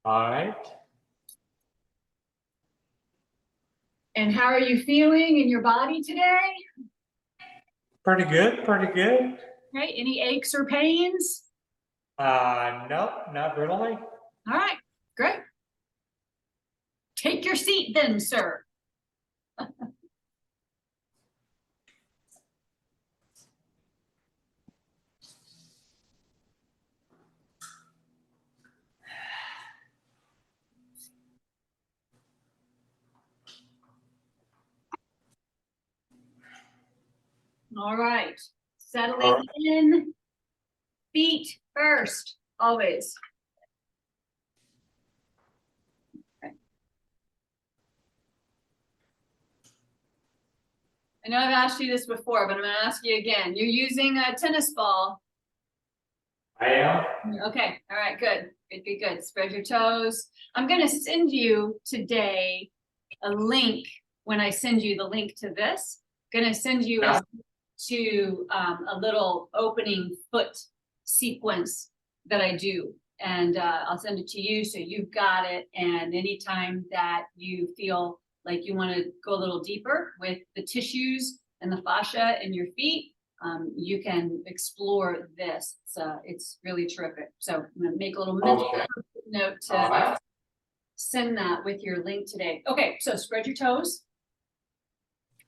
All right. And how are you feeling in your body today? Pretty good, pretty good. Okay, any aches or pains? No, not really. All right, great. Take your seat then, sir. All right, settling in, feet first, always. Okay. I know I've asked you this before, but I'm going to ask you again. You're using a tennis ball. I am. Okay, all right, good. Good. Spread your toes. I'm going to send you today a link. When I send you the link to this, I'm going to send you a little opening foot sequence that I do. And I'll send it to you so you've got it. And anytime that you feel like you want to go a little deeper with the tissues and the fascia in your feet, you can explore this. It's really terrific. So I'm going to make a little mental note to send that with your link today. Okay, so spread your toes.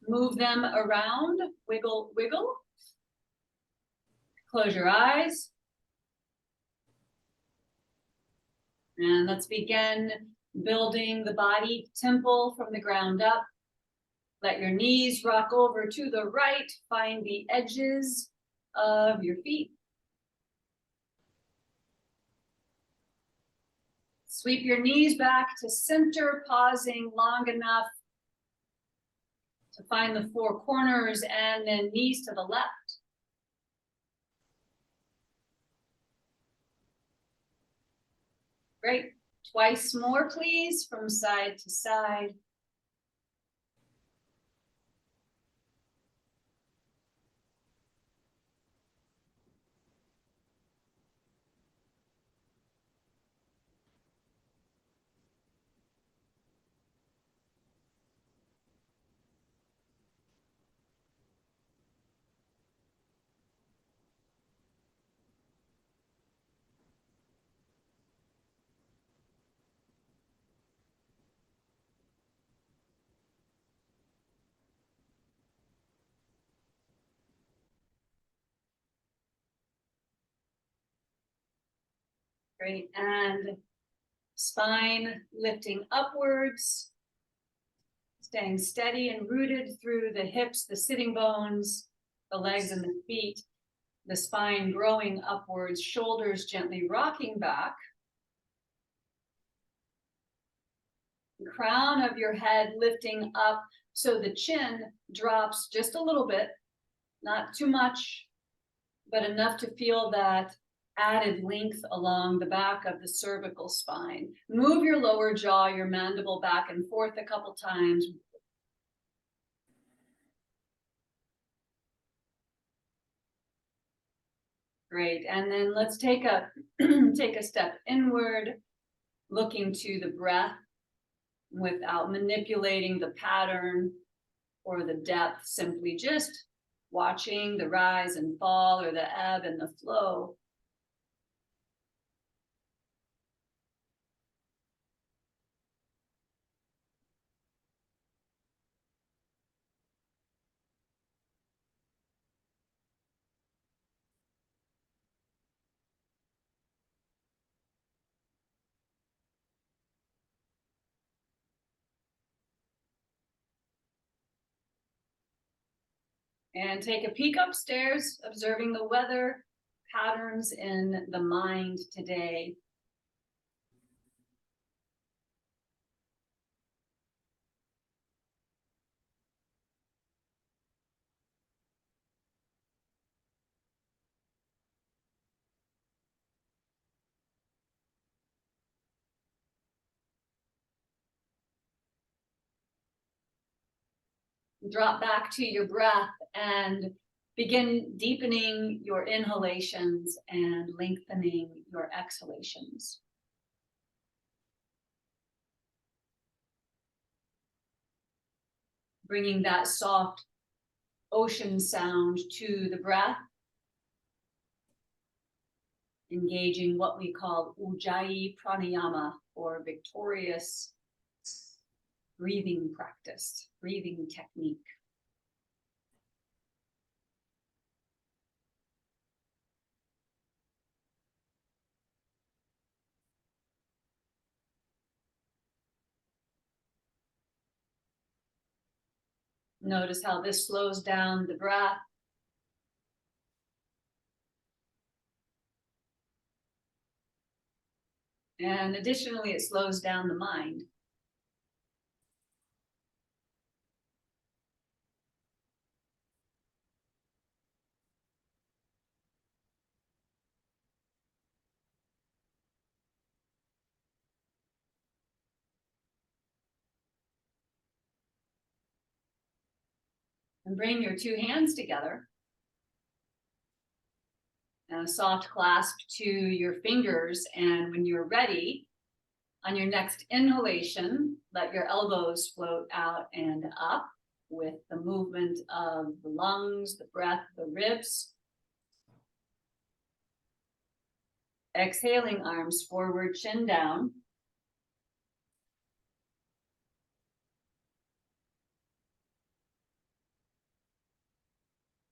Move them around, wiggle, wiggle. Close your eyes. And let's begin building the body temple from the ground up. Let your knees rock over to the right. Find the edges of your feet. Sweep your knees back to center, pausing long enough to find the four corners, and then knees to the left. Great. Twice more, please, from side to side. Great, and spine lifting upwards, staying steady and rooted through the hips, the sitting bones, the legs and the feet, the spine growing upwards, shoulders gently rocking back. The crown of your head lifting up so the chin drops just a little bit, not too much, but enough to feel that added length along the back of the cervical spine. Move your lower jaw, your mandible back and forth a couple times. Great, and then let's take a step inward, looking to the breath without manipulating the pattern or the depth, simply just watching the rise and fall or the ebb and the flow. And take a peek upstairs, observing the weather patterns in the mind today. Drop back to your breath and begin deepening your inhalations and lengthening your exhalations. bringing that soft ocean sound to the breath. Engaging what we call Ujjayi Pranayama, or victorious breathing practice, breathing technique. Notice how this slows down the breath. And additionally, it slows down the mind. And bring your two hands together. And a soft clasp to your fingers. And when you're ready, on your next inhalation, let your elbows float out and up with the movement of the lungs, the breath, the ribs. Exhaling, arms forward, chin down.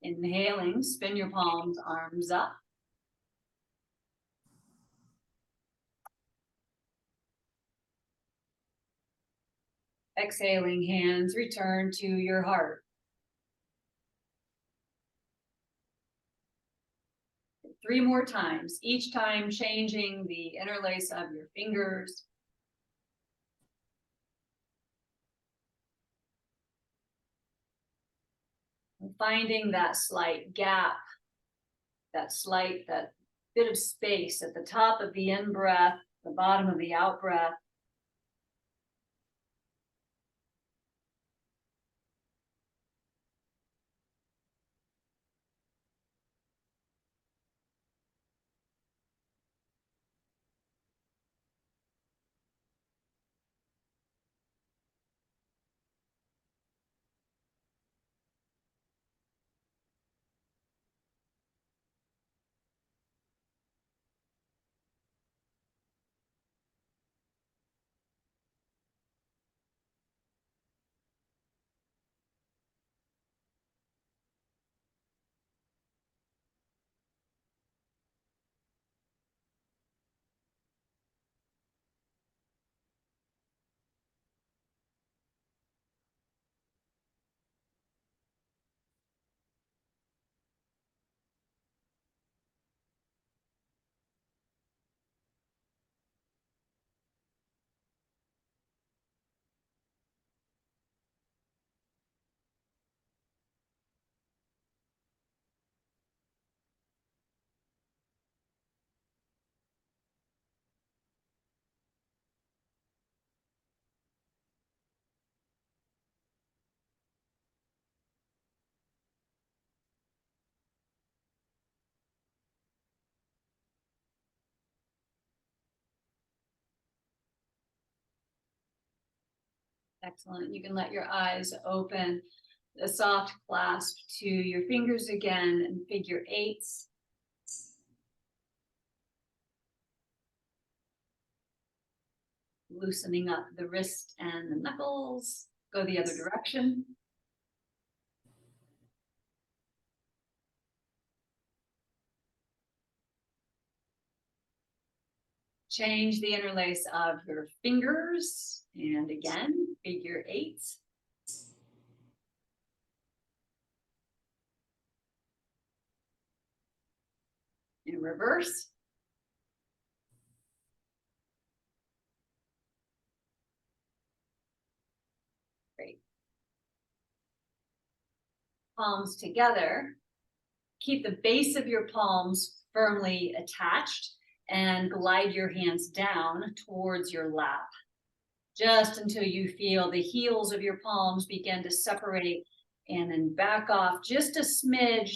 Inhaling, spin your palms, arms up. Exhaling, hands return to your heart. 3 more times, each time changing the interlace of your fingers. And finding that slight gap, that bit of space at the top of the in-breath, the bottom of the out-breath. Excellent. You can let your eyes open. A soft clasp to your fingers again and figure 8s. Loosening up the wrist and the knuckles. Go the other direction. Change the interlace of your fingers. And again, figure 8s. In reverse. Great. Palms together. Keep the base of your palms firmly attached and glide your hands down towards your lap, just until you feel the heels of your palms begin to separate, and then back off just a smidge,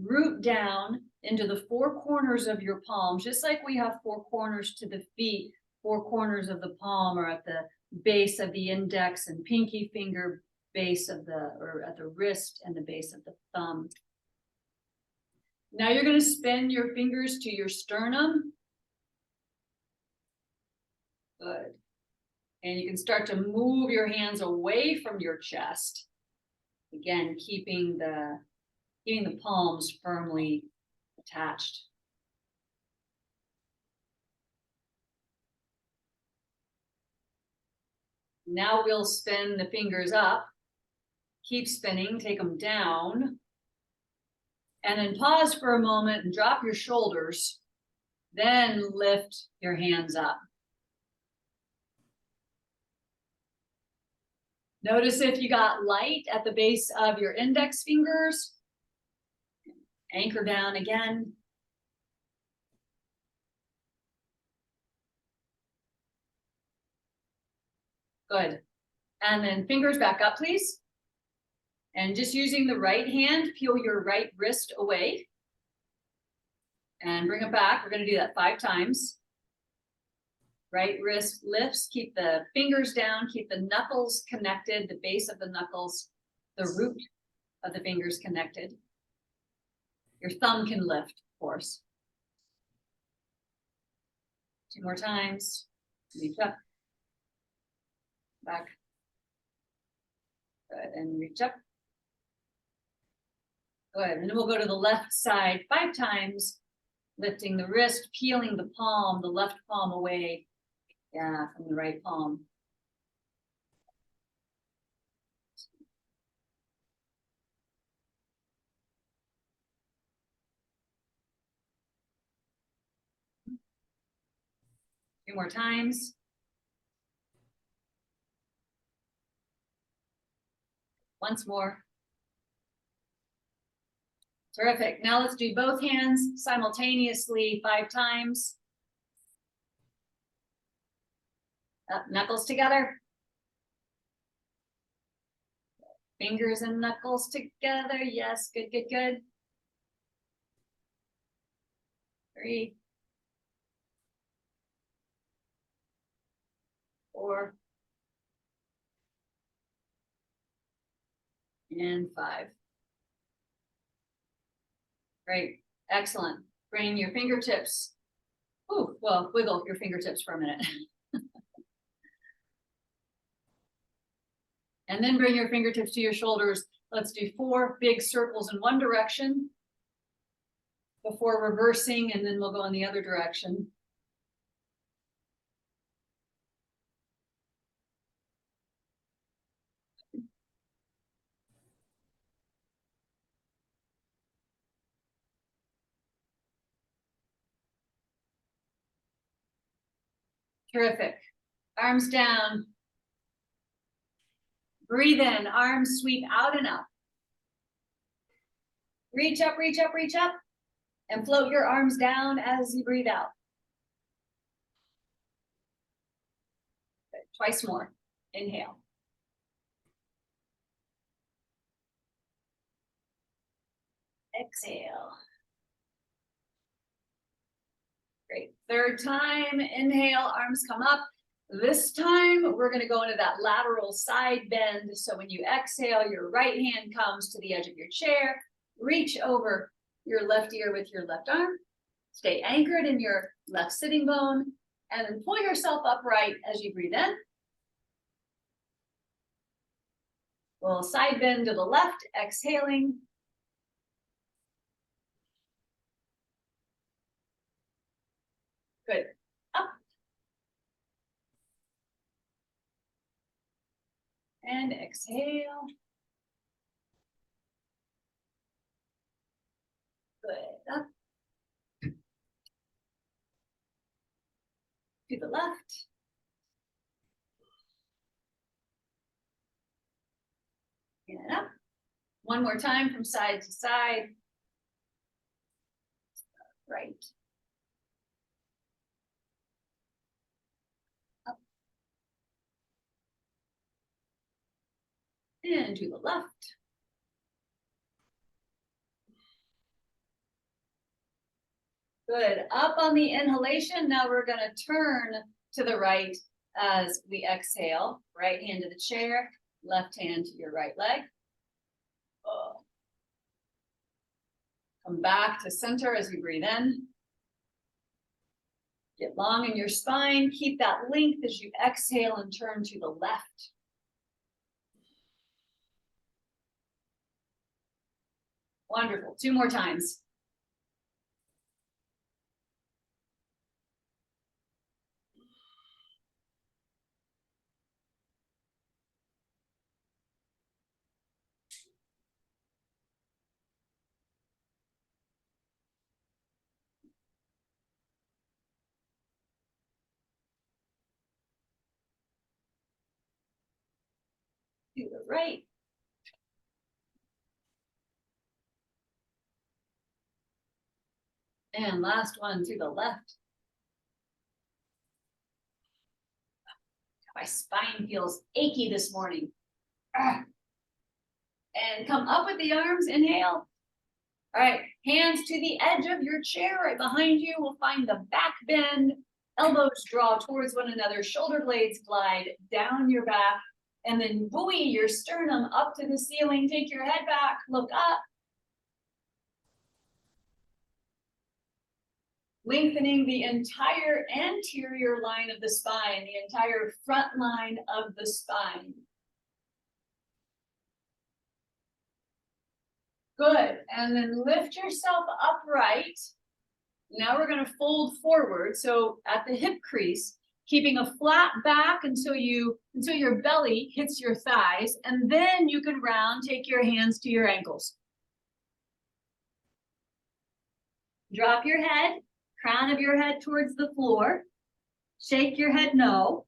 root down into the 4 corners of your palms, just like we have 4 corners to the feet. 4 corners of the palm are at the base of the index and pinky finger base of the, or at the wrist and the base of the thumb. Now you're going to spin your fingers to your sternum. Good. And you can start to move your hands away from your chest. Again, keeping the palms firmly attached. Now we'll spin the fingers up. Keep spinning, take them down. And then pause for a moment and drop your shoulders. Then lift your hands up. Notice if you got light at the base of your index fingers. Anchor down again. Good. And then fingers back up, please. And just using the right hand, peel your right wrist away. And bring it back. We're going to do that 5 times. Right wrist lifts, keep the fingers down, keep the knuckles connected, the base of the knuckles, the root of the fingers connected. Your thumb can lift, of course. 2 more times. Reach up. Back. Good, and reach up. Good, and then we'll go to the left side 5 times, lifting the wrist, peeling the palm, the left palm away. Yeah, from the right palm. Few more times. Once more. Terrific. Now let's do both hands simultaneously 5 times. Up, knuckles together. Fingers and knuckles together. Yes, good, good, good. 3, 4, and 5. Great, excellent. Bring your fingertips. Ooh, well, wiggle your fingertips for a minute. And then bring your fingertips to your shoulders. Let's do 4 big circles in one direction before reversing, and then we'll go in the other direction. Terrific. Arms down. Breathe in, arms sweep out and up. Reach up, reach up, reach up, and float your arms down as you breathe out. Good. Twice more. Inhale. Exhale. Great. 3rd time, inhale, arms come up. This time, we're going to go into that lateral side bend. So when you exhale, your right hand comes to the edge of your chair. Reach over your left ear with your left arm. Stay anchored in your left sitting bone. And then pull yourself upright as you breathe in. We'll side bend to the left, exhaling. Good. Up. And exhale. Good. Up. To the left. And up. One more time from side to side. Right. Up. And to the left. Good. Up on the inhalation. Now we're going to turn to the right as we exhale. Right hand to the chair. Left hand to your right leg. Come back to center as you breathe in. Get long in your spine. Keep that length as you exhale and turn to the left. Wonderful. 2 more times. To the right. And last one to the left. My spine feels achy this morning. And come up with the arms, inhale. All right, hands to the edge of your chair right behind you. We'll find the back bend. Elbows draw towards one another. Shoulder blades glide down your back. And then buoy your sternum up to the ceiling. Take your head back, look up. Lengthening the entire anterior line of the spine, the entire front line of the spine. Good, and then lift yourself upright. Now we're gonna fold forward, so at the hip crease, keeping a flat back until your belly hits your thighs, and then you can round, take your hands to your ankles. Drop your head, crown of your head towards the floor. Shake your head no.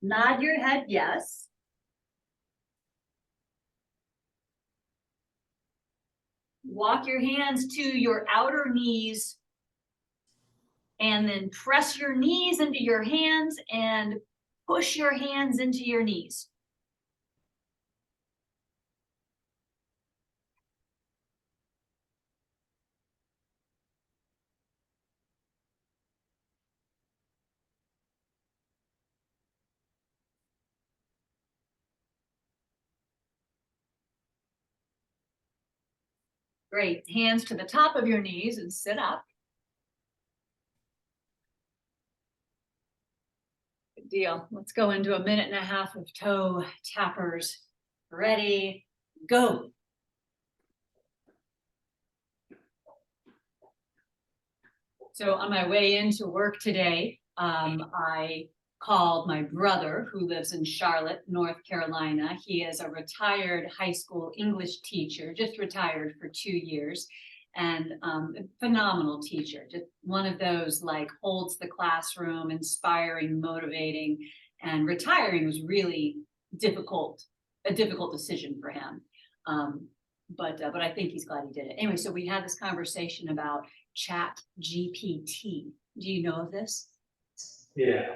Nod your head yes. Walk your hands to your outer knees and then press your knees into your hands and push your hands into your knees. Great, hands to the top of your knees and sit up. Good deal. Let's go into 1.5 minutes of toe tappers. Ready, go. So on my way into work today, I called my brother who lives in Charlotte, North Carolina. He is a retired high school English teacher, just retired for 2 years, and a phenomenal teacher. Just one of those like holds the classroom, inspiring, motivating, and retiring was really a difficult decision for him. But I think he's glad he did it. Anyway, so we had this conversation about Chat GPT. Do you know of this? Yeah.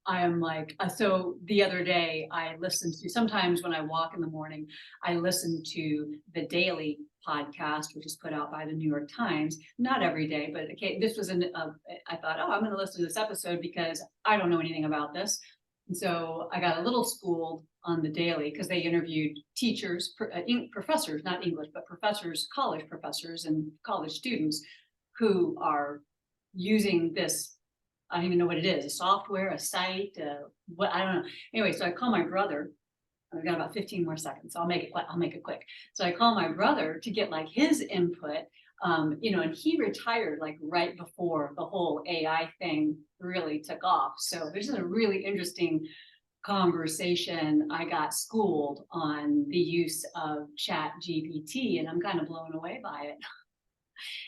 I am like, so the other day I listened to, sometimes when I walk in the morning, I listen to the daily podcast, which is put out by the New York Times. Not every day, but okay, this was I thought, oh, I'm going to listen to this episode because I don't know anything about this. And so I got a little schooled on the daily because they interviewed teachers, professors, not English, but professors, college professors and college students who are using this. I don't even know what it is, a software, a site, what, I don't know. Anyway, so I call my brother. I've got about 15 more seconds, so I'll make it quick. So I call my brother to get like his input, and he retired like right before the whole AI thing really took off. So this is a really interesting conversation. I got schooled on the use of Chat GPT, and I'm kind of blown away by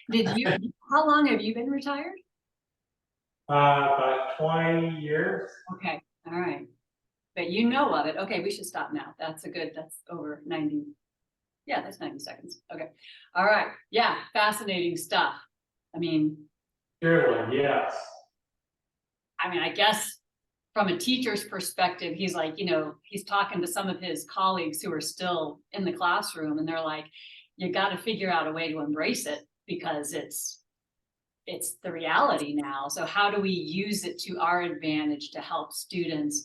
it. How long have you been retired? About 20 years. Okay, all right. But you know of it. Okay, we should stop now. That's over 90. Yeah, that's 90 seconds. Okay. All right. Yeah, fascinating stuff. I mean, Surely, yes. I guess from a teacher's perspective, he's like, he's talking to some of his colleagues who are still in the classroom, and they're like, you got to figure out a way to embrace it because it's the reality now. So how do we use it to our advantage to help students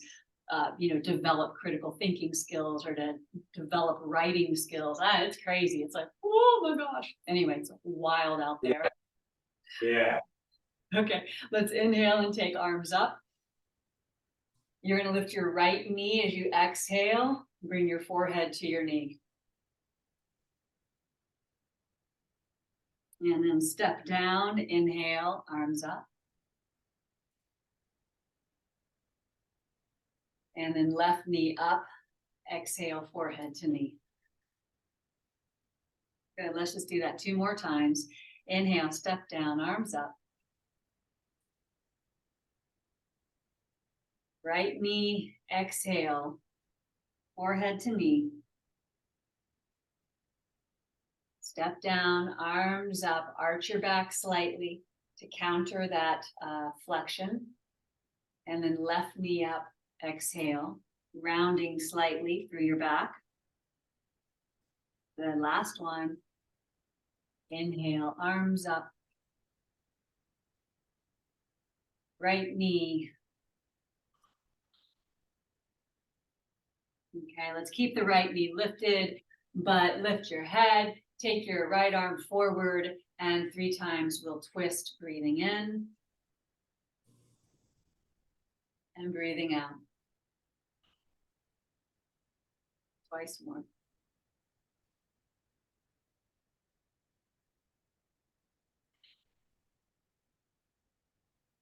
develop critical thinking skills or to develop writing skills. It's crazy. It's like, oh my gosh. Anyway, it's wild out there. Yeah. Okay, let's inhale and take arms up. You're going to lift your right knee as you exhale. Bring your forehead to your knee. And then step down, inhale, arms up. And then left knee up, exhale, forehead to knee. Good, let's just do that 2 more times. Inhale, step down, arms up. Right knee, exhale, forehead to knee. Step down, arms up, arch your back slightly to counter that flexion. And then left knee up, exhale, rounding slightly through your back. The last one. Inhale, arms up. Right knee. Okay, let's keep the right knee lifted, but lift your head. Take your right arm forward, and 3 times we'll twist, breathing in and breathing out. Twice more.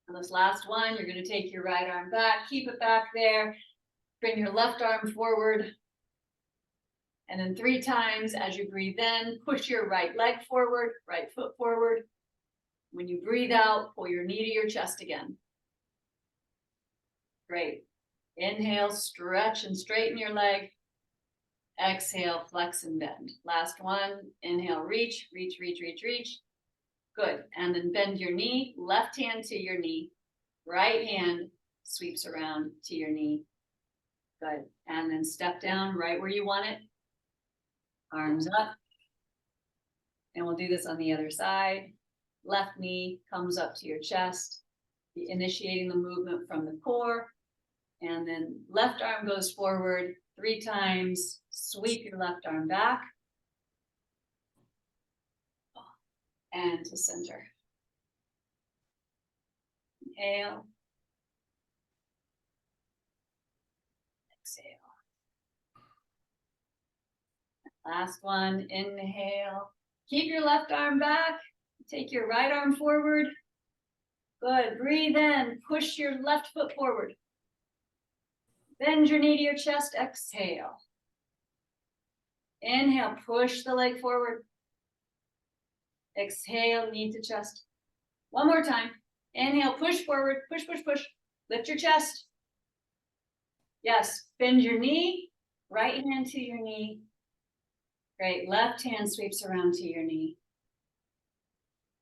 And this last one, you're going to take your right arm back, keep it back there, bring your left arm forward, and then 3 times as you breathe in, push your right leg forward, right foot forward. When you breathe out, pull your knee to your chest again. Great. Inhale, stretch and straighten your leg. Exhale, flex and bend. Last one, inhale, reach, reach, reach, reach, reach. Good, and then bend your knee, left hand to your knee, right hand sweeps around to your knee. Good, and then step down right where you want it. Arms up. And we'll do this on the other side. Left knee comes up to your chest, initiating the movement from the core. And then left arm goes forward 3 times. Sweep your left arm back. And to center. Inhale. Exhale. Last one, inhale. Keep your left arm back. Take your right arm forward. Good, breathe in, push your left foot forward. Bend your knee to your chest, exhale. Inhale, push the leg forward. Exhale, knee to chest. One more time. Inhale, push forward, push, push, push. Lift your chest. Yes, bend your knee, right hand to your knee. Great, left hand sweeps around to your knee.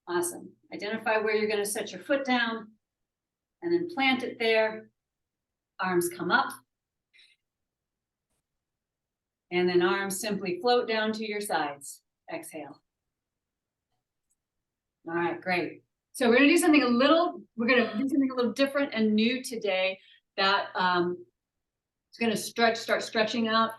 Awesome. Identify where you're going to set your foot down and then plant it there. Arms come up. And then arms simply float down to your sides. Exhale. All right, great. So we're going to do something a little different and new today that is going to start stretching out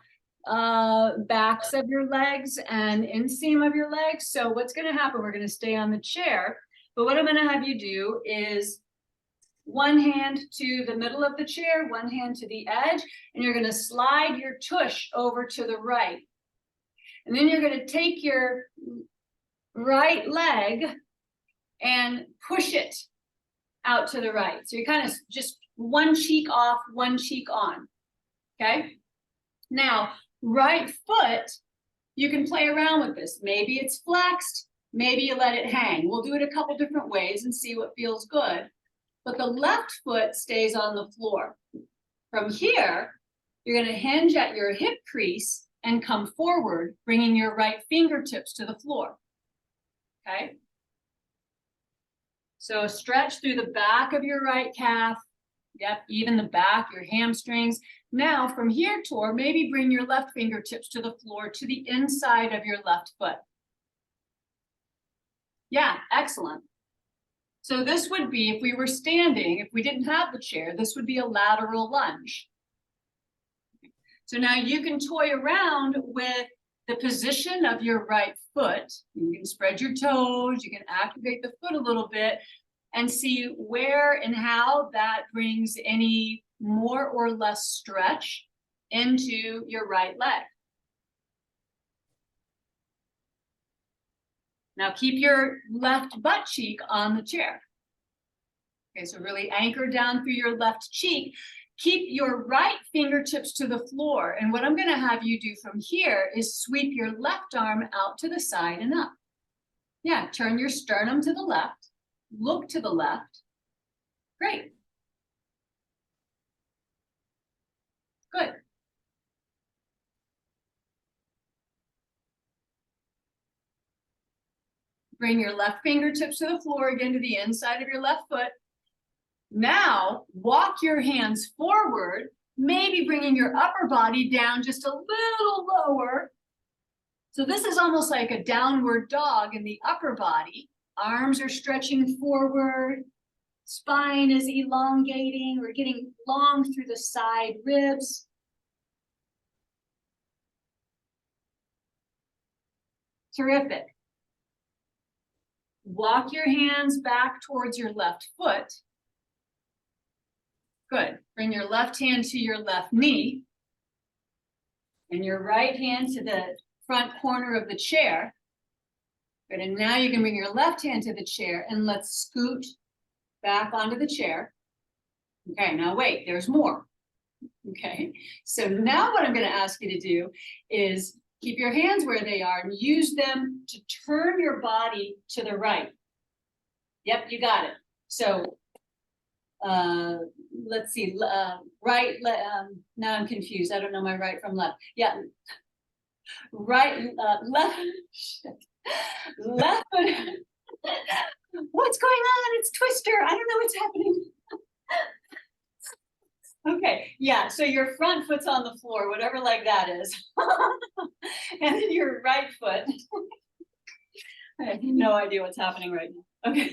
backs of your legs and inseam of your legs. So what's going to happen, we're going to stay on the chair, but what I'm going to have you do is one hand to the middle of the chair, one hand to the edge, and you're going to slide your tush over to the right. And then you're going to take your right leg and push it out to the right. So you're kind of just one cheek off, one cheek on. Okay. Now, right foot, you can play around with this. Maybe it's flexed, maybe you let it hang. We'll do it a couple different ways and see what feels good. But the left foot stays on the floor. From here, you're going to hinge at your hip crease and come forward, bringing your right fingertips to the floor. Okay? So stretch through the back of your right calf. Yep, even the back, your hamstrings. Now from here toward, maybe bring your left fingertips to the floor, to the inside of your left foot. Yeah, excellent. So this would be, if we were standing, if we didn't have the chair, this would be a lateral lunge. So now you can toy around with the position of your right foot. You can spread your toes, you can activate the foot a little bit and see where and how that brings any more or less stretch into your right leg. Now keep your left butt cheek on the chair. Okay, so really anchor down through your left cheek. Keep your right fingertips to the floor. And what I'm going to have you do from here is sweep your left arm out to the side and up. Yeah, turn your sternum to the left. Look to the left. Great. Good. Bring your left fingertips to the floor again to the inside of your left foot. Now, walk your hands forward, maybe bringing your upper body down just a little lower. So this is almost like a downward dog in the upper body. Arms are stretching forward. Spine is elongating. We're getting long through the side ribs. Terrific. Walk your hands back towards your left foot. Good. Bring your left hand to your left knee and your right hand to the front corner of the chair. Good. And now you can bring your left hand to the chair and let's scoot back onto the chair. Okay, now wait, there's more. Okay, so now what I'm going to ask you to do is keep your hands where they are and use them to turn your body to the right. Yep, you got it. So let's see, right, now I'm confused. I don't know my right from left. Yeah, right, left, left. What's going on? It's Twister. I don't know what's happening. Okay, yeah, so your front foot's on the floor, whatever leg that is. And then your right foot. I have no idea what's happening right now. Okay,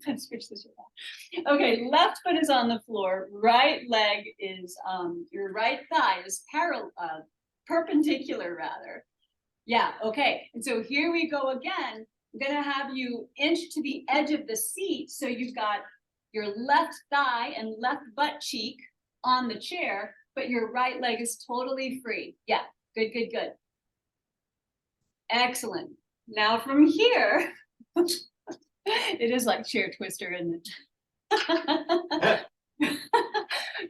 let's switch this around. Okay, left foot is on the floor. Right leg is, your right thigh is perpendicular rather. Yeah, okay, and so here we go again. I'm gonna have you inch to the edge of the seat so you've got your left thigh and left butt cheek on the chair, but your right leg is totally free. Yeah, good, good, good. Excellent. Now from here, it is like chair twister, isn't it?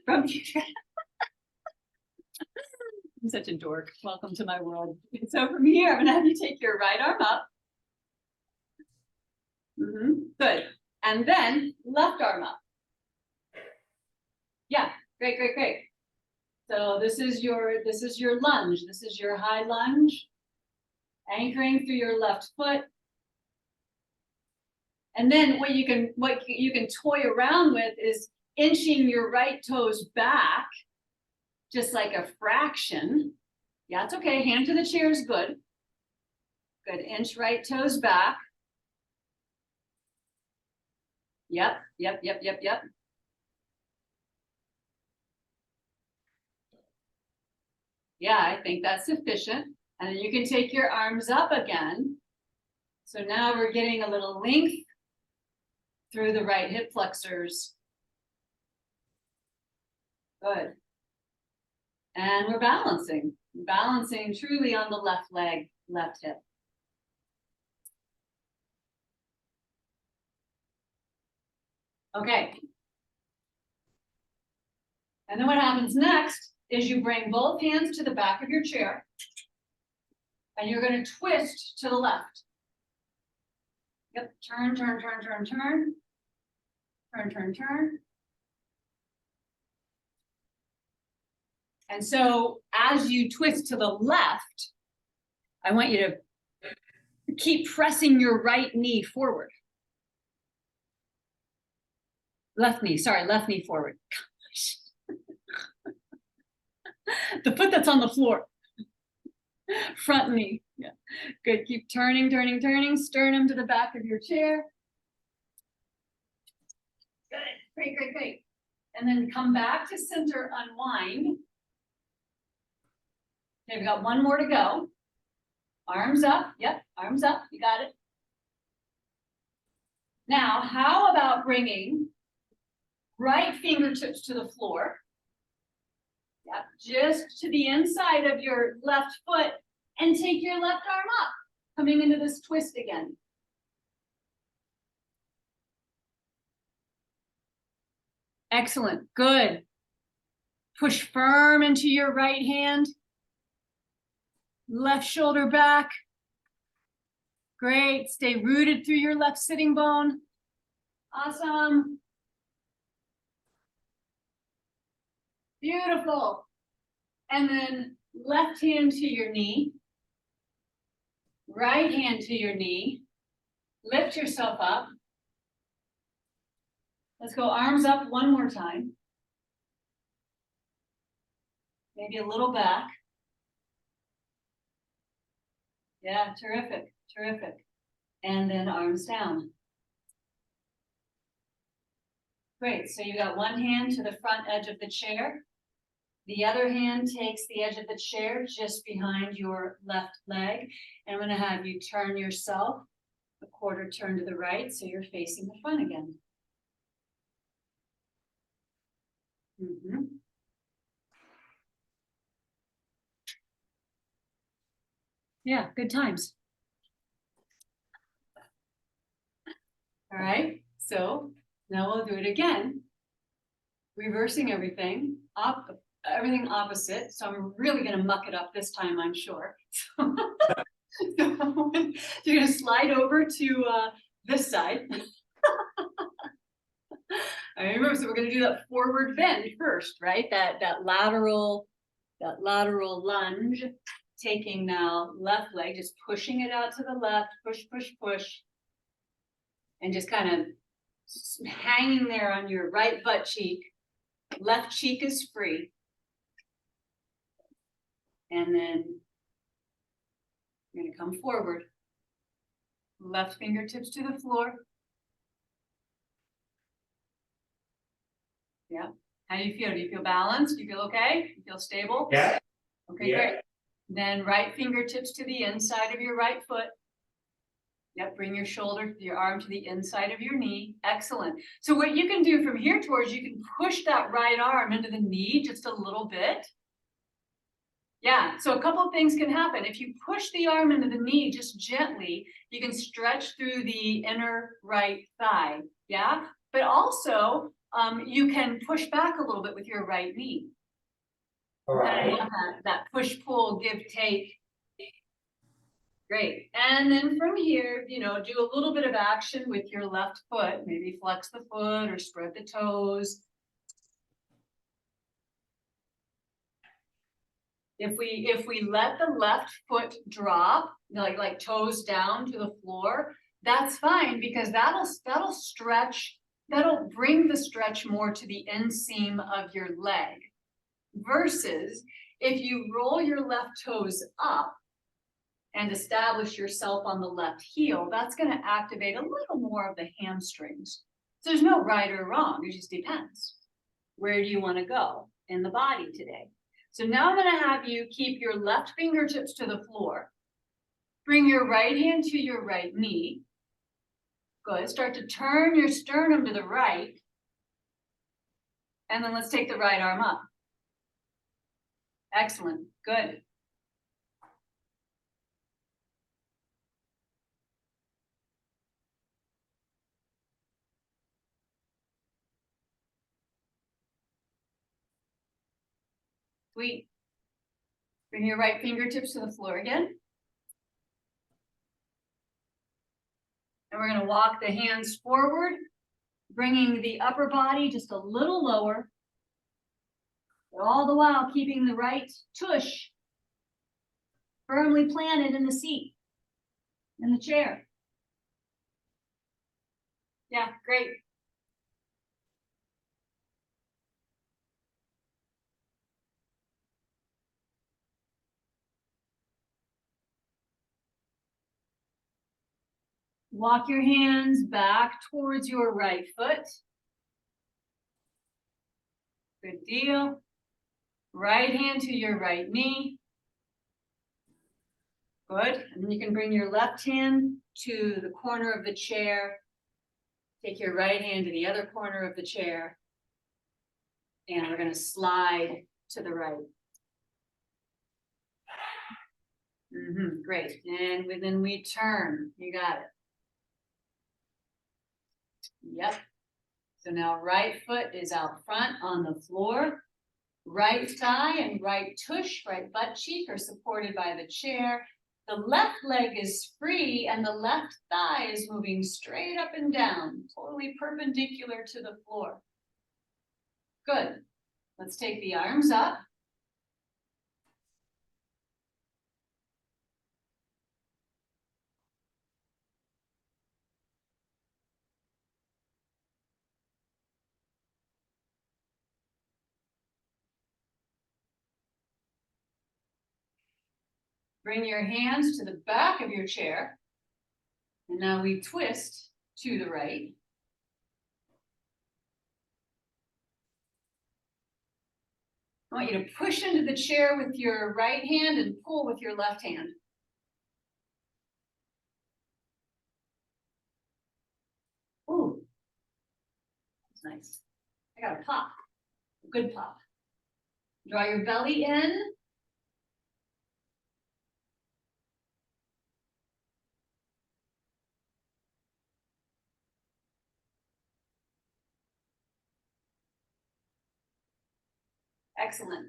From here, I'm such a dork. Welcome to my world. So from here, I'm gonna have you take your right arm up. Good. And then left arm up. Yeah, great, great, great. So this is your lunge. This is your high lunge. Anchoring through your left foot. And then what you can toy around with is inching your right toes back, just like a fraction. Yeah, it's okay. Hand to the chair is good. Good. Inch right toes back. Yep, yep, yep, yep, yep. Yeah, I think that's sufficient. And then you can take your arms up again. So now we're getting a little length through the right hip flexors. Good. And we're balancing truly on the left leg, left hip. Okay. And then what happens next is you bring both hands to the back of your chair and you're going to twist to the left. Yep, turn, turn, turn, turn, turn. Turn, turn, turn. And so as you twist to the left, I want you to keep pressing your right knee forward. Left knee forward. Gosh. The foot that's on the floor. Front knee. Yeah. Good. Keep turning, turning, turning. Sternum to the back of your chair. Good. Great, great, great. And then come back to center, unwind. Okay, we got one more to go. Arms up, yep, arms up, you got it. Now, how about bringing right fingertips to the floor? Yep, just to the inside of your left foot and take your left arm up, coming into this twist again. Excellent, good. Push firm into your right hand. Left shoulder back. Great, stay rooted through your left sitting bone. Awesome. Beautiful. And then left hand to your knee. Right hand to your knee. Lift yourself up. Let's go arms up one more time. Maybe a little back. Yeah, terrific, terrific. And then arms down. Great, so you got one hand to the front edge of the chair. The other hand takes the edge of the chair just behind your left leg. And I'm gonna have you turn yourself a quarter turn to the right so you're facing the front again. Yeah, good times. All right, so now we'll do it again. Reversing everything, everything opposite. So I'm really gonna muck it up this time, I'm sure. So you're gonna slide over to this side. I remember, so we're gonna do that forward bend first, right? That lateral lunge. Taking now left leg, just pushing it out to the left, push, push, push. And just kind of hanging there on your right butt cheek. Left cheek is free. And then you're gonna come forward. Left fingertips to the floor. Yeah. How do you feel? Do you feel balanced? Do you feel okay? Do you feel stable? Yeah. Okay, yeah. Great. Then right fingertips to the inside of your right foot. Yep, bring your arm to the inside of your knee. Excellent. So what you can do from here towards, you can push that right arm into the knee just a little bit. Yeah, so a couple of things can happen. If you push the arm into the knee just gently, you can stretch through the inner right thigh. Yeah, but also you can push back a little bit with your right knee. All right. That push-pull, give-take. Great. And then from here, do a little bit of action with your left foot. Maybe flex the foot or spread the toes. If we let the left foot drop, like toes down to the floor, that's fine because that'll stretch, that'll bring the stretch more to the inseam of your leg. Versus if you roll your left toes up and establish yourself on the left heel, that's going to activate a little more of the hamstrings. So there's no right or wrong, it just depends. Where do you want to go in the body today? So now I'm going to have you keep your left fingertips to the floor. Bring your right hand to your right knee. Good. Start to turn your sternum to the right. And then let's take the right arm up. Excellent. Good. Sweet. Bring your right fingertips to the floor again. And we're going to walk the hands forward, bringing the upper body just a little lower, but all the while keeping the right tush firmly planted in the seat, in the chair. Yeah, great. Walk your hands back towards your right foot. Good deal. Right hand to your right knee. Good, and then you can bring your left hand to the corner of the chair. Take your right hand to the other corner of the chair. And we're gonna slide to the right. Great, and then we turn, you got it. Yep. So now right foot is out front on the floor. Right thigh and right tush, right butt cheek are supported by the chair. The left leg is free and the left thigh is moving straight up and down, totally perpendicular to the floor. Good. Let's take the arms up. Bring your hands to the back of your chair. And now we twist to the right. I want you to push into the chair with your right hand and pull with your left hand. Ooh, that's nice. I got a pop, a good pop. Draw your belly in. Excellent.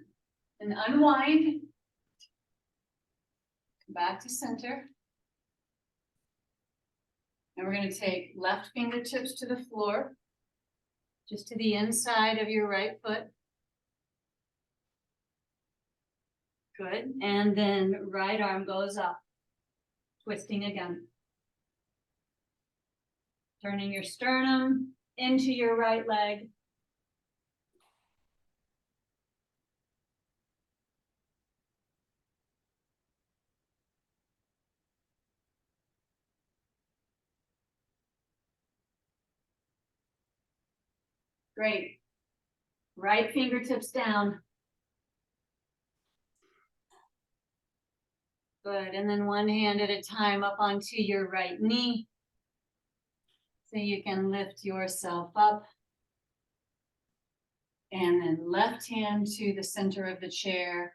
And unwind. Come back to center. And we're going to take left fingertips to the floor, just to the inside of your right foot. Good. And then right arm goes up, twisting again. Turning your sternum into your right leg. Great. Right fingertips down. Good. And then one hand at a time up onto your right knee. So you can lift yourself up. And then left hand to the center of the chair.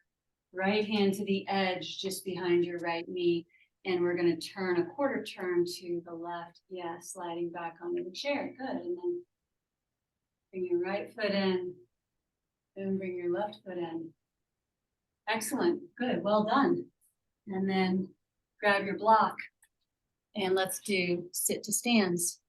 Right hand to the edge just behind your right knee. And we're going to turn a quarter turn to the left. Yeah, sliding back onto the chair. Good. And then bring your right foot in. Then bring your left foot in. Excellent. Good. Well done. And then grab your block. And let's do sit to stands.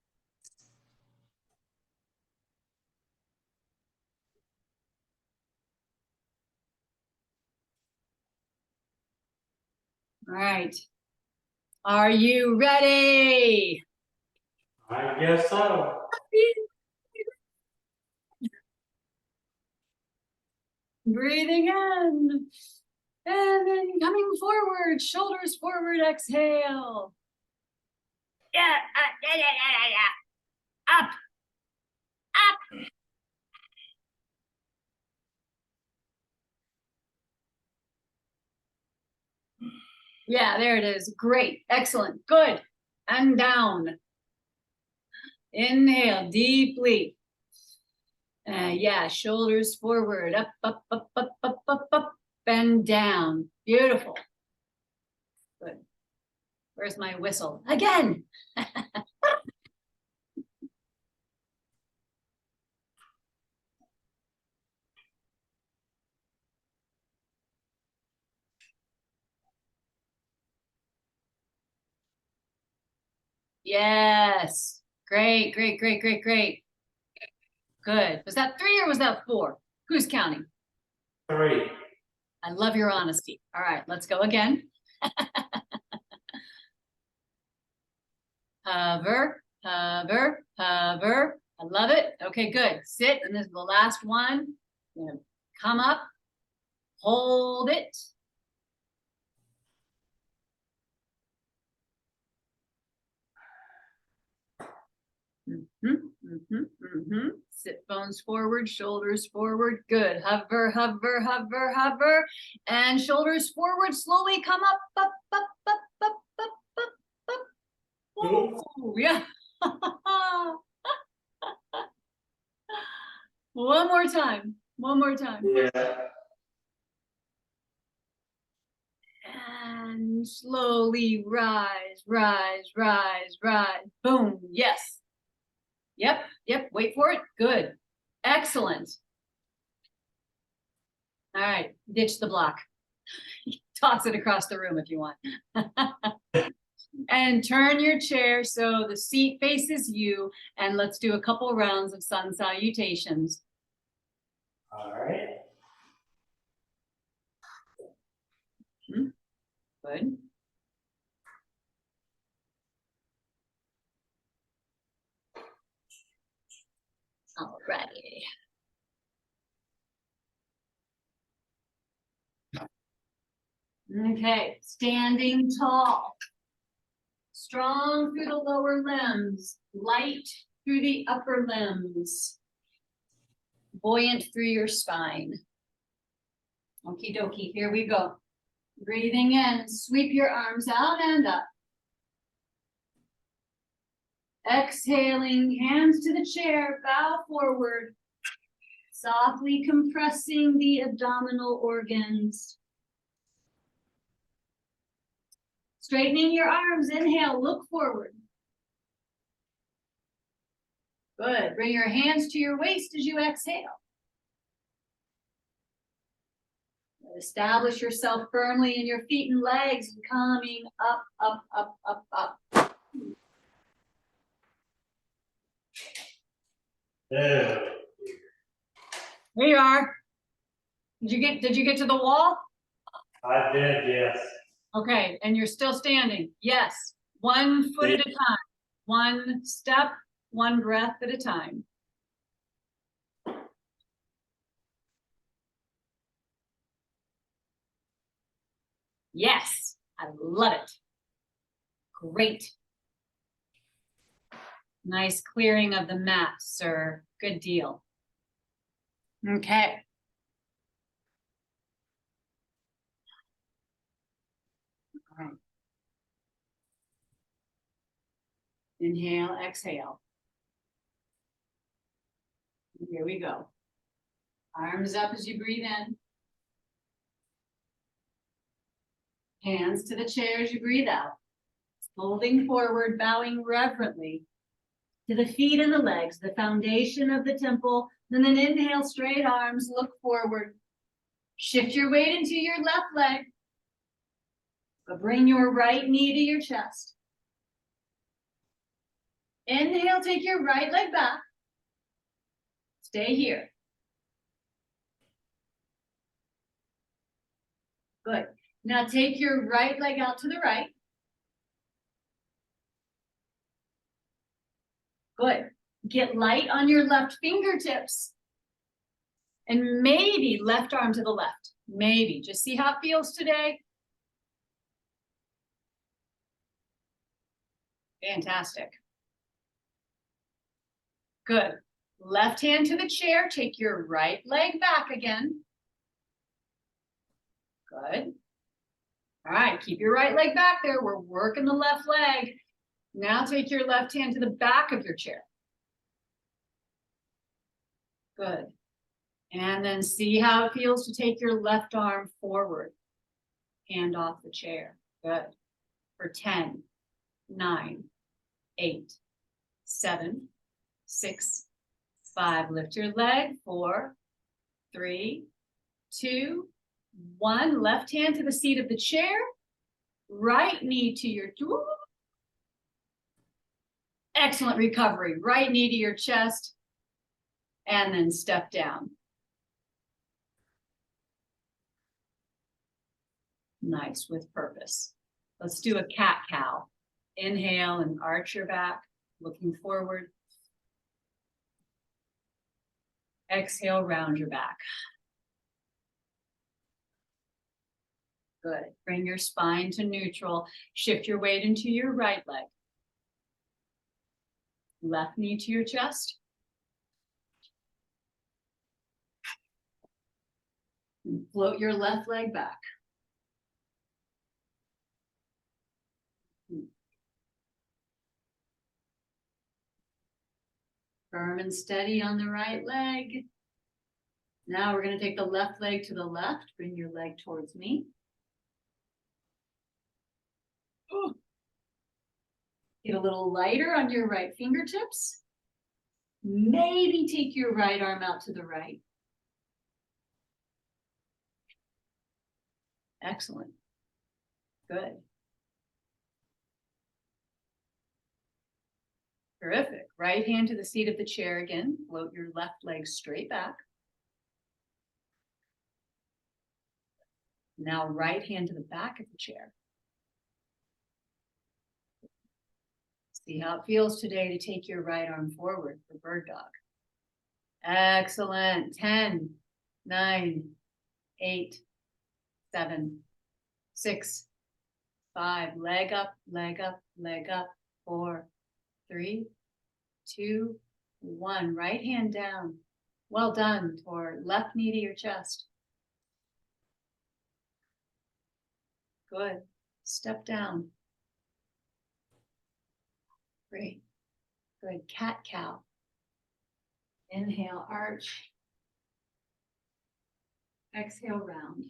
All right. Are you ready? I guess so. Breathing in. And then coming forward, shoulders forward, exhale. Yeah, up, up. Yeah, there it is. Great, excellent, good. And down. Inhale deeply. Yeah, shoulders forward, up, up, up, up, up, up, up, and down. Beautiful. Good. Where's my whistle? Again. Yes. Great, great, great, great, great. Good. Was that 3 or was that 4? Who's counting? 3. I love your honesty. All right, let's go again. Hover, hover, hover. I love it. Okay, good. Sit, and this is the last one. You're gonna come up, hold it. Sit bones forward, shoulders forward. Good. Hover, hover, hover, hover. And shoulders forward. Slowly come up, up, up, up, Ooh, yeah. One more time. One more time. Yeah. And slowly rise, rise, rise, rise. Boom. Yes. Yep. Yep. Wait for it. Good. Excellent. All right. Ditch the block. Toss it across the room if you want. And turn your chair so the seat faces you. And let's do a couple rounds of sun salutations. All right. Good. All righty. Okay, standing tall. Strong through the lower limbs, light through the upper limbs. Buoyant through your spine. Okie dokie, here we go. Breathing in, sweep your arms out and up. Exhaling, hands to the chair, bow forward. Softly compressing the abdominal organs. Straightening your arms, inhale, look forward. Good, bring your hands to your waist as you exhale. Establish yourself firmly in your feet and legs and coming up, up, up, up, up. There. Here you are. Did you get to the wall? I did, yes. Okay, and you're still standing. Yes, 1 foot at a time. One step, one breath at a time. Yes, I love it. Great. Nice clearing of the mat, sir. Good deal. Okay. All right. Inhale, exhale. Here we go. Arms up as you breathe in. Hands to the chair as you breathe out. Folding forward, bowing reverently to the feet and the legs, the foundation of the temple. And then inhale, straight arms, look forward. Shift your weight into your left leg. But bring your right knee to your chest. Inhale, take your right leg back. Stay here. Good. Now take your right leg out to the right. Good. Get light on your left fingertips. And maybe left arm to the left. Maybe. Just see how it feels today. Fantastic. Good. Left hand to the chair. Take your right leg back again. Good. All right. Keep your right leg back there. We're working the left leg. Now take your left hand to the back of your chair. Good. And then see how it feels to take your left arm forward. Hand off the chair. Good. For 10, 9, 8, 7, 6, 5. Lift your leg. 4, 3, 2, 1. Left hand to the seat of the chair. Right knee to your toe. Excellent recovery. Right knee to your chest. And then step down. Nice, with purpose. Let's do a cat-cow. Inhale and arch your back, looking forward. Exhale, round your back. Good. Bring your spine to neutral. Shift your weight into your right leg. Left knee to your chest. And float your left leg back. Firm and steady on the right leg. Now we're going to take the left leg to the left. Bring your leg towards me. Get a little lighter on your right fingertips. Maybe take your right arm out to the right. Excellent. Good. Terrific. Right hand to the seat of the chair again. Float your left leg straight back. Now right hand to the back of the chair. See how it feels today to take your right arm forward for bird dog. Excellent. 10, 9, 8, 7, 6, 5. Leg up, leg up, leg up. 4, 3, 2, 1. Right hand down. Well done. Toward left knee to your chest. Good. Step down. Great. Good. Cat-cow. Inhale, arch. Exhale, round.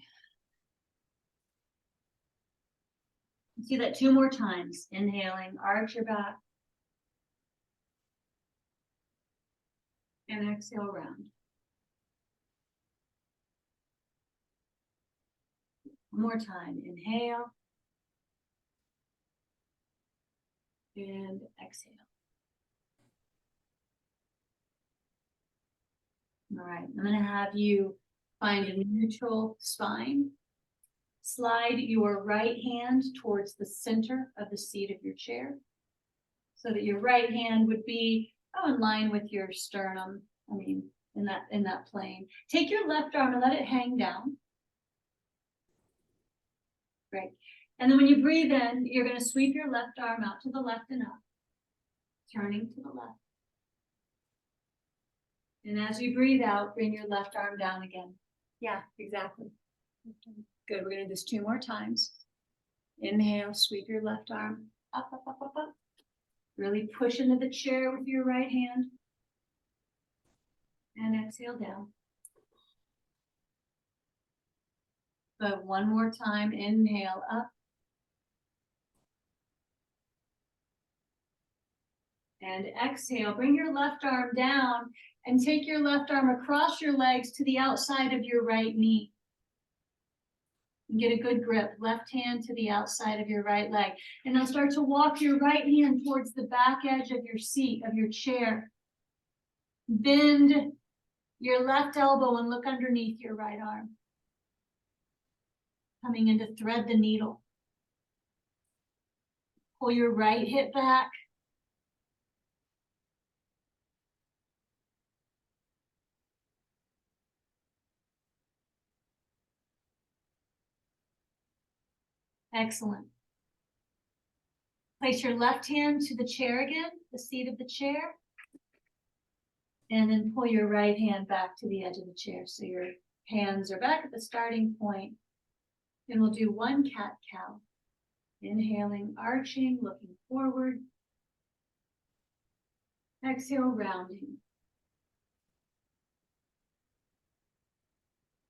Do that 2 more times. Inhaling, arch your back. And exhale, round. One more time. Inhale. And exhale. All right, I'm going to have you find a neutral spine. Slide your right hand towards the center of the seat of your chair so that your right hand would be in line with your sternum. I mean, in that plane. Take your left arm and let it hang down. Great. And then when you breathe in, you're going to sweep your left arm out to the left and up, turning to the left. And as you breathe out, bring your left arm down again. Yeah, exactly. Good. We're going to do this 2 more times. Inhale, sweep your left arm up, up, up, up, up. Really push into the chair with your right hand. And exhale down. But one more time. Inhale up. And exhale. Bring your left arm down and take your left arm across your legs to the outside of your right knee. And get a good grip. Left hand to the outside of your right leg. And now start to walk your right hand towards the back edge of your seat, of your chair. Bend your left elbow and look underneath your right arm. Coming in to thread the needle. Pull your right hip back. Excellent. Place your left hand to the chair again, the seat of the chair. And then pull your right hand back to the edge of the chair. So your hands are back at the starting point. And we'll do 1 cat-cow. Inhaling, arching, looking forward. Exhale, rounding.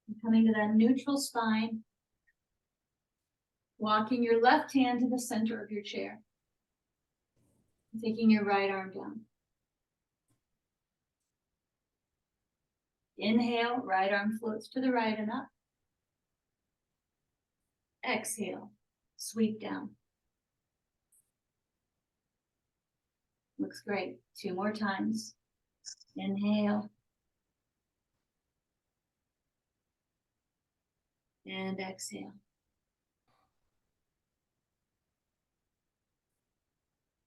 And coming to that neutral spine. Walking your left hand to the center of your chair. And taking your right arm down. Inhale, right arm floats to the right and up. Exhale, sweep down. Looks great. 2 more times. Inhale. And exhale.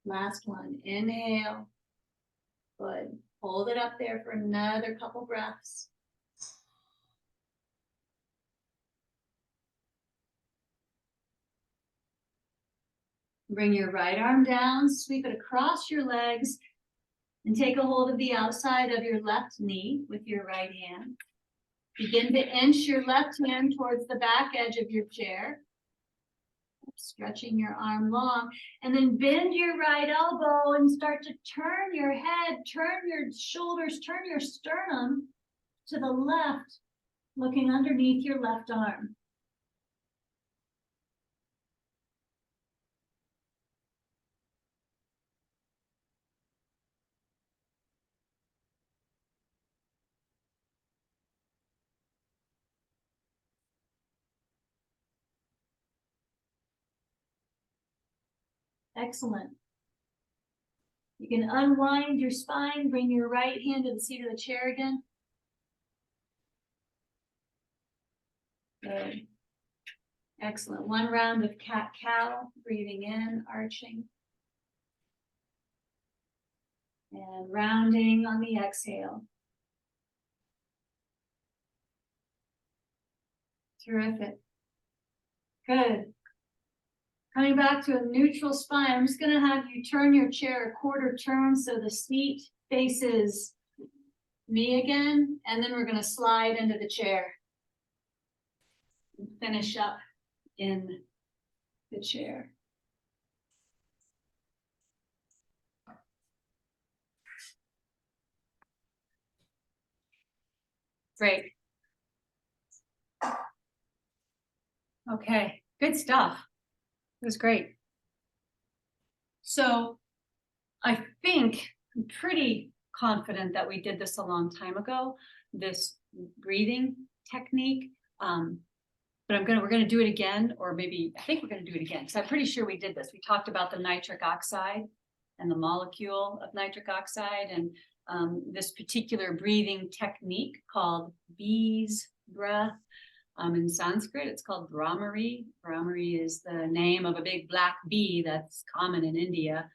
Last one. Inhale. Good. Hold it up there for another couple breaths. Bring your right arm down, sweep it across your legs, and take a hold of the outside of your left knee with your right hand. Begin to inch your left hand towards the back edge of your chair. Stretching your arm long, and then bend your right elbow and start to turn your head, turn your shoulders, turn your sternum to the left, looking underneath your left arm. Excellent. You can unwind your spine, bring your right hand to the seat of the chair again. Good. Excellent. One round of cat-cow, breathing in, arching. And rounding on the exhale. Terrific. Good. Coming back to a neutral spine, I'm just going to have you turn your chair a quarter turn so the seat faces me again, and then we're going to slide into the chair and finish up in the chair. Great. Okay, good stuff. It was great. So I think I'm pretty confident that we did this a long time ago, this breathing technique. But we're gonna do it again, or maybe I think we're gonna do it again, because I'm pretty sure we did this. We talked about the nitric oxide and the molecule of nitric oxide, and this particular breathing technique called bee's breath. In Sanskrit, it's called Brahmari. Brahmari is the name of a big black bee that's common in India.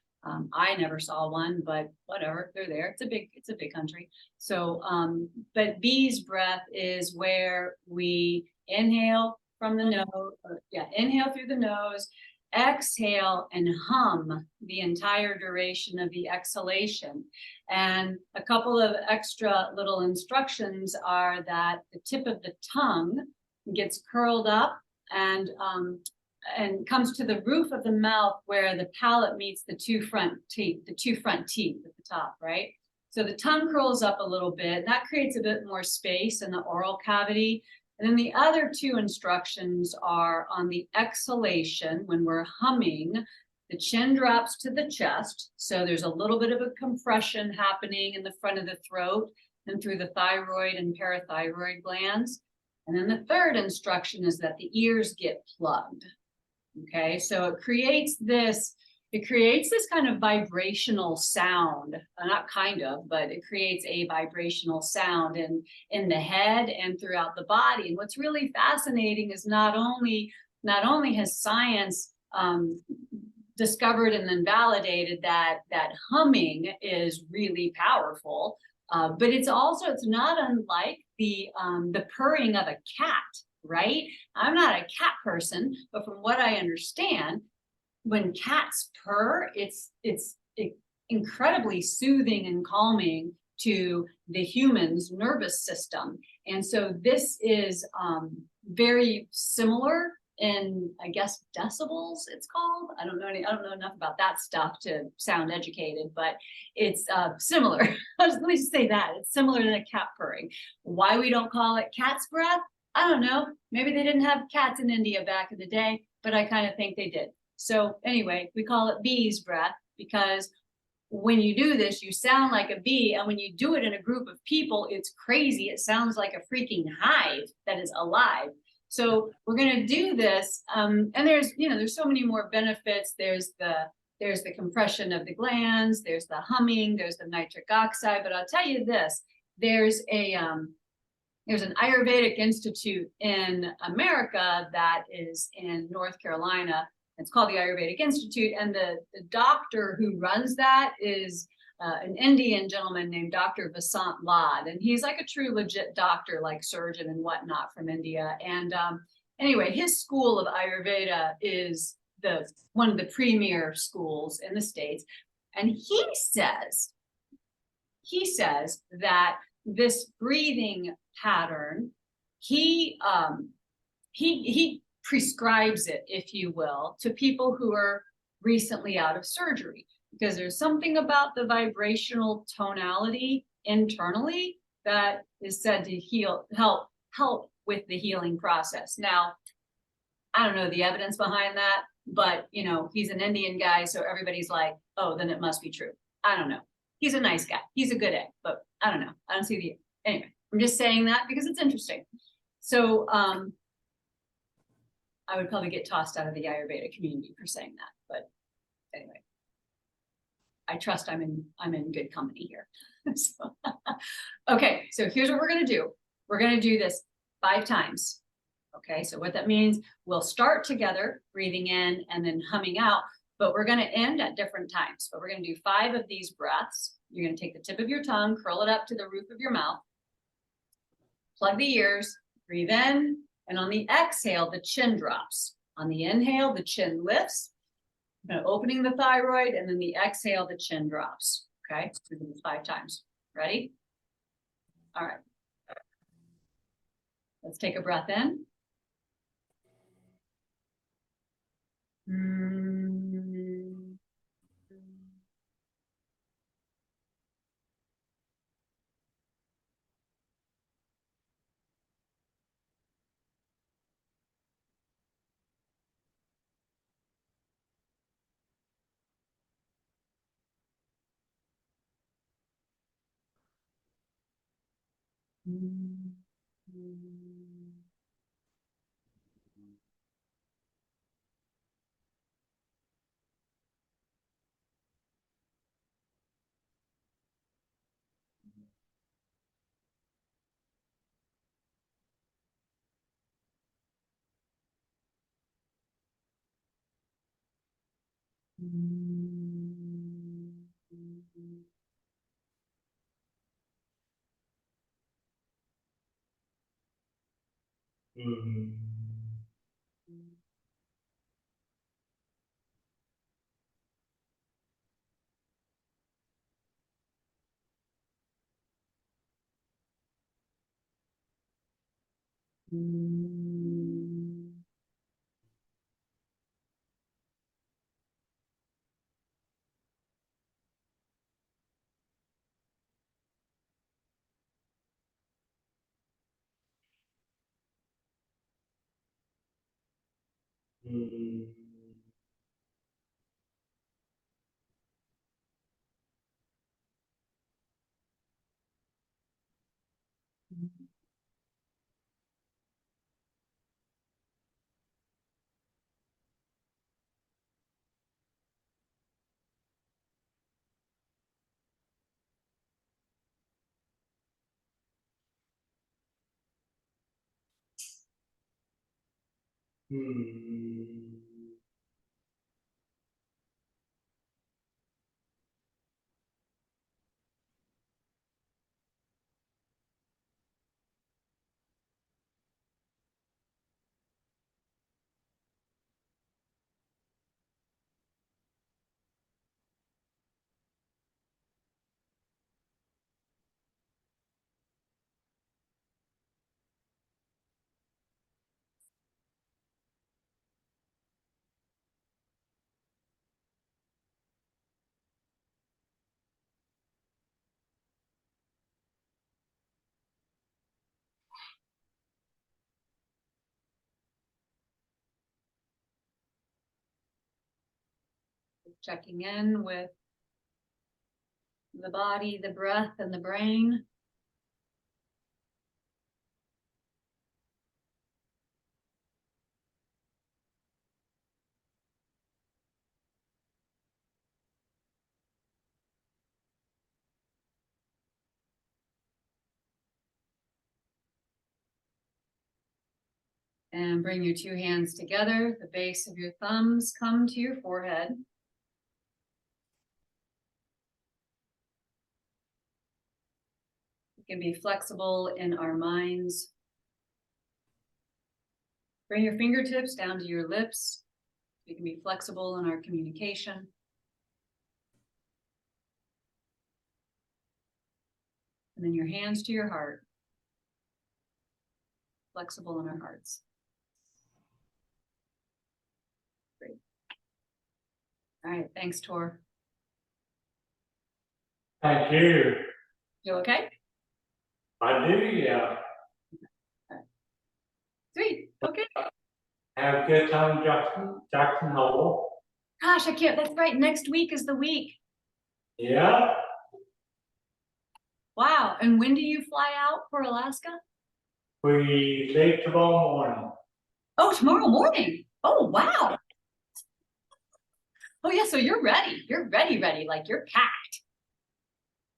I never saw one, but whatever, they're there. It's a big country. So, but bee's breath is where we inhale from the nose, inhale through the nose, exhale and hum the entire duration of the exhalation. And a couple of extra little instructions are that the tip of the tongue gets curled up and comes to the roof of the mouth where the palate meets the two front teeth at the top, right? So the tongue curls up a little bit. That creates a bit more space in the oral cavity. And then the other two instructions are on the exhalation. When we're humming, the chin drops to the chest. So there's a little bit of a compression happening in the front of the throat and through the thyroid and parathyroid glands. And then the third instruction is that the ears get plugged. Okay, so it creates this kind of vibrational sound, not kind of, but it creates a vibrational sound in the head and throughout the body. And what's really fascinating is not only has science discovered and then validated that humming is really powerful, but it's not unlike the purring of a cat, right? I'm not a cat person, but from what I understand, when cats purr, it's incredibly soothing and calming to the human's nervous system. And so this is very similar in, I guess, decibels it's called. I don't know enough about that stuff to sound educated, but it's similar. Let me just say that it's similar to the cat purring. Why we don't call it cat's breath, I don't know. Maybe they didn't have cats in India back in the day, but I kind of think they did. So anyway, we call it bee's breath because when you do this, you sound like a bee. And when you do it in a group of people, it's crazy. It sounds like a freaking hive that is alive. So we're going to do this. And there's so many more benefits. There's the compression of the glands, there's the humming, there's the nitric oxide. But I'll tell you this, there's an Ayurvedic institute in America that is in North Carolina. It's called the Ayurvedic Institute. And the doctor who runs that is an Indian gentleman named Dr. Vasant Lad. And he's like a true legit doctor, like surgeon and whatnot from India. And anyway, his school of Ayurveda is one of the premier schools in the States. And he says that this breathing pattern, he prescribes it, if you will, to people who are recently out of surgery, because there's something about the vibrational tonality internally that is said to help with the healing process. Now, I don't know the evidence behind that, but you know, he's an Indian guy, so everybody's like, oh, then it must be true. I don't know. He's a nice guy. He's a good egg, but I don't know. I don't see the, anyway, I'm just saying that because it's interesting. So I would probably get tossed out of the Ayurveda community for saying that, but anyway, I trust I'm in good company here. So, okay, so here's what we're gonna do. We're gonna do this 5 times. Okay, so what that means, we'll start together, breathing in and then humming out, but we're gonna end at different times. But we're gonna do 5 of these breaths. You're gonna take the tip of your tongue, curl it up to the roof of your mouth, plug the ears, breathe in, and on the exhale, the chin drops. On the inhale, the chin lifts, opening the thyroid, and then the exhale, the chin drops. Okay, so we're doing this 5 times. Ready? All right. Let's take a breath in. Checking in with the body, the breath, and the brain. And bring your 2 hands together. The base of your thumbs come to your forehead. We can be flexible in our minds. Bring your fingertips down to your lips. We can be flexible in our communication. And then your hands to your heart. Flexible in our hearts. All right, thanks, Tor. Thank you. You okay? I do, yeah. Sweet, okay. Have a good time, Jackson Hole. Gosh, I can't, that's right, next week is the week. Yeah, Wow, and when do you fly out for Alaska? we leave tomorrow morning. Oh, tomorrow morning. Oh, wow. Oh, yeah, so you're ready. You're ready, like you're packed.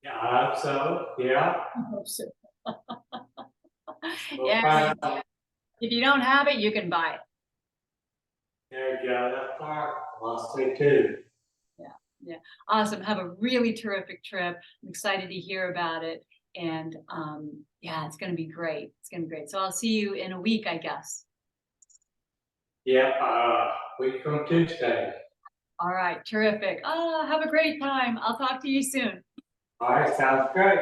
Yeah, so, yeah. We'll Yeah, find out. if you don't have it, you can buy it. There you go, that's far. I'll say too. Yeah, awesome. Have a really terrific trip. I'm excited to hear about it. And yeah, it's going to be great. It's going to be great. So I'll see you in a week, I guess. Yeah, week from Tuesday. All right, terrific. Oh, have a great time. I'll talk to you soon. All right, sounds great.